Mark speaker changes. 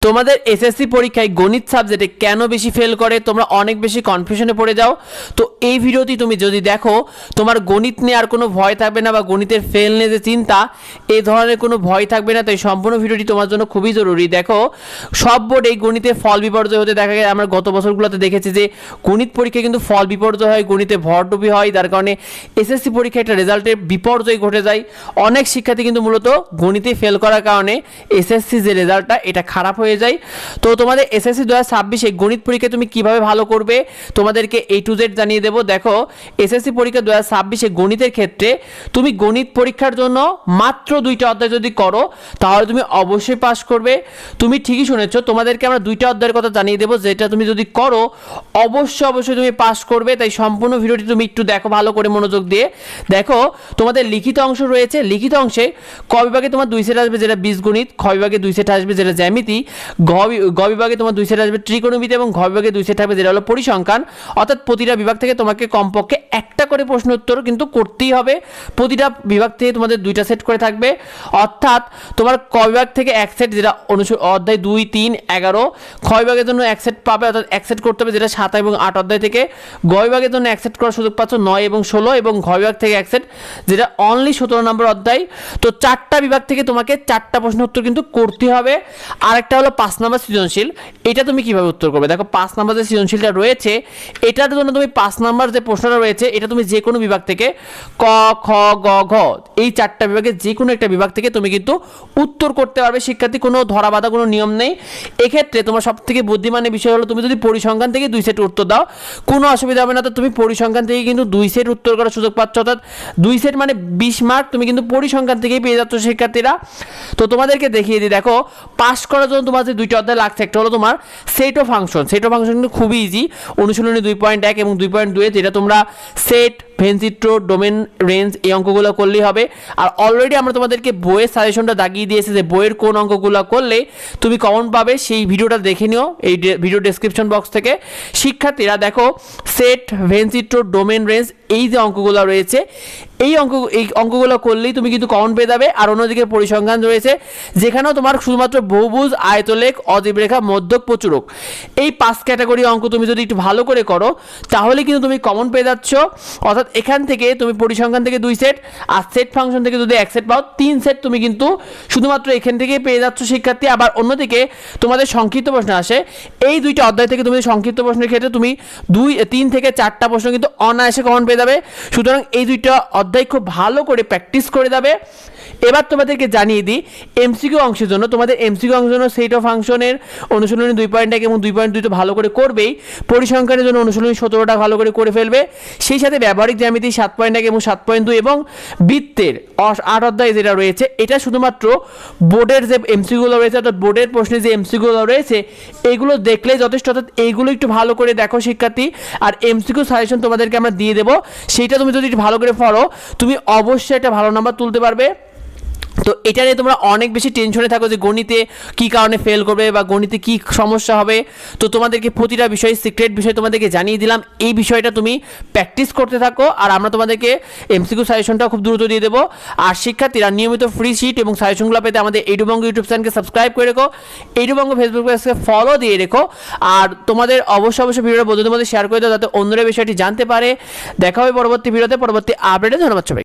Speaker 1: তোমাদের এসএসসি পরীক্ষায় গণিত সাবজেক্টে কেন বেশি ফেল করে, তোমরা অনেক বেশি কনফিউশনে পড়ে যাও। তো এই ভিডিওটি তুমি যদি দেখো, তোমার গণিত নিয়ে আর কোনো ভয় থাকবে না, বা গণিতের ফেল নিয়ে যে চিন্তা, এই ধরনের কোনো ভয় থাকবে না। তাই সম্পূর্ণ ভিডিওটি তোমার জন্য খুবই জরুরি। দেখো, সব বোর্ডে গণিতে ফল বিপর্যয় হতে দেখা যায়। আমরা গত বছরগুলোতে দেখেছি যে গণিত পরীক্ষায় কিন্তু ফল বিপর্যয় হয়, গণিতে ভরডুবি হয়, তার কারণে এসএসসি পরীক্ষায় একটা রেজাল্টের বিপর্যয় ঘটে যায়। অনেক শিক্ষার্থী কিন্তু মূলত গণিতে ফেল করার কারণে এসএসসি যে রেজাল্টটা এটা খারাপ হয়ে যায়। তো তোমাদের এসএসসি 2026 গণিত পরীক্ষা তুমি কিভাবে ভালো করবে তোমাদেরকে A to Z জানিয়ে দেব। দেখো, এসএসসি পরীক্ষা 2026 গণিতের ক্ষেত্রে তুমি গণিত পরীক্ষার জন্য মাত্র 2টা অধ্যায় যদি করো তাহলে তুমি অবশ্যই পাস করবে। তুমি ঠিকই শুনেছো, তোমাদেরকে আমরা 2টা অধ্যায়ের কথা জানিয়ে দেবো, যেটা তুমি যদি করো অবশ্যই তুমি পাস করবে। তাই সম্পূর্ণ ভিডিওটি তুমি একটু দেখো ভালো করে মনোযোগ দিয়ে। দেখো, তোমাদের লিখিত অংশ রয়েছে। লিখিত অংশে ক বিভাগে তোমার 2 সেট আসবে যেটা বীজগণিত, খ বিভাগে 2 সেট আসবে যেটা জ্যামিতি, গ বিভাগে তোমার 2 সেট আসবে ত্রিকোণমিতি, এবং ঘ বিভাগে 2 সেট থাকবে যেটা হলো পরিসংখ্যান। অর্থাৎ প্রতিটা বিভাগ থেকে তোমাকে কমপক্ষে একটা করে প্রশ্ন উত্তর কিন্তু করতেই হবে। প্রতিটা বিভাগ থেকে তোমাদের 2টা সেট করে থাকবে। অর্থাৎ তোমার ক বিভাগ থেকে এক সেট যেটা অধ্যায় 2, 3, 11, খ বিভাগের জন্য এক সেট পাবে, অর্থাৎ এক সেট করতে হবে যেটা 7 এবং 8 অধ্যায় থেকে, গ বিভাগের জন্য এক সেট করার সুযোগ পাচ্ছ 9 এবং 16, এবং ঘ বিভাগ থেকে এক সেট যেটা অনলি 17 নম্বর অধ্যায়। তো 4টা বিভাগ থেকে তোমাকে 4টা প্রশ্ন উত্তর কিন্তু করতে হবে। আরেকটা হলো 5 নম্বর সৃজনশীল। এটা তুমি কিভাবে উত্তর করবে? দেখো, 5 নম্বর যে সৃজনশীলটা রয়েছে এটার জন্য তুমি 5 নম্বর যে প্রশ্নটা রয়েছে এটা তুমি যে কোনো বিভাগ থেকে ক, খ, গ, ঘ এই 4টা বিভাগে যে কোনো একটা বিভাগ থেকে তুমি কিন্তু উত্তর করতে পারবে। শিক্ষার্থী, কোনো ধরা বাঁধা কোনো নিয়ম নেই। এক্ষেত্রে তোমার সবথেকে বুদ্ধিমানের বিষয় হলো তুমি যদি পরিসংখ্যান থেকে 2 সেট উত্তর দাও কোনো অসুবিধা হবে না। তো তুমি পরিসংখ্যান থেকে কিন্তু 2 সেট উত্তর করার সুযোগ পাচ্ছ, অর্থাৎ 2 সেট মানে 20 মার্ক তুমি কিন্তু পরিসংখ্যান থেকেই পেয়ে যাচ্ছ শিক্ষার্থীরা। তো তোমাদেরকে দেখিয়ে দিই। দেখো, পাস করার জন্য তোমার যে 2টা অধ্যায় লাগছে, একটা হলো তোমার set of function. Set of function কিন্তু খুবই ইজি, অনুশীলনী 2.1 এবং 2.2 যেটা তোমরা সেট, ভেনচিত্র, ডোমেন, রেঞ্জ এই অঙ্কগুলো করলেই হবে। আর অলরেডি আমরা তোমাদেরকে বইয়ের সাজেশনটা দাগিয়ে দিয়েছি যে বইয়ের কোন অঙ্কগুলো করলে তুমি কমন পাবে, সেই ভিডিওটা দেখে নিও এই ভিডিও ডেসক্রিপশন বক্স থেকে। শিক্ষার্থীরা দেখো, সেট, ভেনচিত্র, ডোমেন, রেঞ্জ এই যে অঙ্কগুলো রয়েছে এই অঙ্কগুলো করলেই তুমি কিন্তু কমন পেয়ে যাবে। আর অন্যদিকে পরিসংখ্যান রয়েছে যেখানেও তোমার শুধুমাত্র বহুভুজ, আয়তলেখ, অজীব রেখা, মধ্যক, প্রচুরক এই 5 ক্যাটাগরি অঙ্ক তুমি যদি একটু ভালো করে করো তাহলে কিন্তু তুমি কমন পেয়ে যাচ্ছ। অর্থাৎ এখান থেকে তুমি পরিসংখ্যান থেকে 2 সেট আর সেট ফাংশন থেকে যদি 1 সেট পাও 3 সেট তুমি কিন্তু শুধুমাত্র এখান থেকে পেয়ে যাচ্ছ শিক্ষার্থী। আবার অন্যদিকে তোমাদের সংক্ষিপ্ত প্রশ্ন আসে, এই 2টা অধ্যায় থেকে তুমি সংক্ষিপ্ত প্রশ্নের ক্ষেত্রে তুমি 3 থেকে 4টা প্রশ্ন কিন্তু অনায়াসে কমন পেয়ে যাবে। সুতরাং এই 2টা অধ্যায় খুব ভালো করে প্র্যাকটিস করে যাবে। এবার তোমাদেরকে জানিয়ে দিই এমসিকিউ অংশের জন্য, তোমাদের এমসিকিউ অংশের জন্য সেট অফ ফাংশনের অনুশীলনী 2.1 এবং 2.2 তো ভালো করে করবেই, পরিসংখ্যানের জন্য অনুশীলনী 17টা ভালো করে ফেলবে। সেই সাথে ব্যবহারিক জ্যামিতি 7.1 এবং 7.2 এবং বৃত্তের 8 অধ্যায় যেটা রয়েছে এটা শুধুমাত্র বোর্ডের যে এমসিকিউগুলো রয়েছে, অর্থাৎ বোর্ডের প্রশ্নে যে এমসিকিউগুলো রয়েছে এগুলো দেখলেই যথেষ্ট। অর্থাৎ এইগুলো একটু ভালো করে দেখো শিক্ষার্থী। আর এমসিকিউ সাজেশন তোমাদেরকে আমরা দিয়ে দেবো, সেইটা তুমি যদি একটু ভালো করে পড়ো তুমি অবশ্যই একটা ভালো নাম্বার তুলতে পারবে। তো এটা নিয়ে তোমরা অনেক বেশি টেনশনে থাকো যে গণিতে কি কারণে ফেল করবে বা গণিতে কি সমস্যা হবে। তো তোমাদেরকে প্রতিটা বিষয়, সিক্রেট বিষয় তোমাদেরকে জানিয়ে দিলাম। এই বিষয়টা তুমি প্র্যাকটিস করতে থাকো, আর আমরা তোমাদেরকে এমসিকিউ সাজেশনটা খুব দ্রুত দিয়ে দেবো। আর শিক্ষার্থীরা নিয়মিত ফ্রি শিট এবং সাজেশনগুলো পেতে আমাদের এডুবঙ্গ ইউটিউব চ্যানেলকে সাবস্ক্রাইব করে রেখো, এডুবঙ্গ ফেসবুক পেজকে ফলো দিয়ে রেখো। আর তোমাদের অবশ্যই ভিডিওটা বন্ধুদের মধ্যে শেয়ার করে দাও যাতে অন্যরা বিষয়টি জানতে পারে। দেখা হবে পরবর্তী ভিডিওতে, পরবর্তী আপডেটে। ধন্যবাদ সবাই।